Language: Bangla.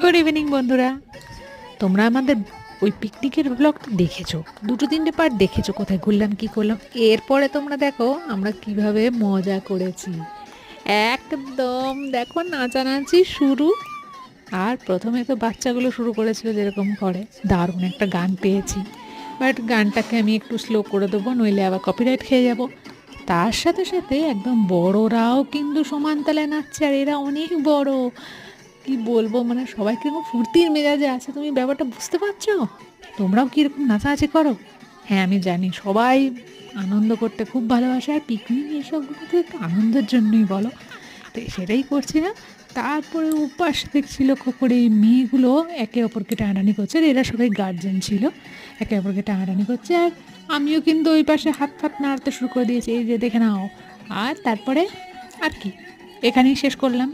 গুড ইভিনিং বন্ধুরা। তোমরা আমাদের ওই পিকনিকের ব্লগটা দেখেছো, 2-3টে পার্ট দেখেছো, কোথায় ঘুরলাম কী করলাম। এরপরে তোমরা দেখো আমরা কিভাবে মজা করেছি। একদম দেখো নাচানাচি শুরু। আর প্রথমে তো বাচ্চাগুলো শুরু করেছিল যেরকম করে, দারুণ একটা গান পেয়েছি, বাট গানটাকে আমি একটু স্লো করে দেবো, নইলে আবার কপিরাইট খেয়ে যাব। তার সাথে সাথে একদম বড়রাও কিন্তু সমান তালে নাচছে, আর এরা অনেক বড়। কি বলবো, মানে সবাই কিরকম ফুর্তির মেজাজে আছে, তুমি ব্যাপারটা বুঝতে পারছো? তোমরাও কীরকম নাচানাচি করো? হ্যাঁ আমি জানি সবাই আনন্দ করতে খুব ভালোবাসে, আর পিকনিক এইসবগুলো তো একটু আনন্দের জন্যই বলো, তো সেটাই করছি না। তারপরে উপাস দেখছি, লক্ষ্য করে এই মেয়েগুলো একে অপরকে টানাটানি করছে, আর এরা সবাই গার্জেন ছিল, একে অপরকে টানাটানি করছে। আর আমিও কিন্তু ওই পাশে হাত ফাত নাড়তে শুরু করে দিয়েছি, এই যে দেখে নাও। আর তারপরে আর কি, এখানেই শেষ করলাম।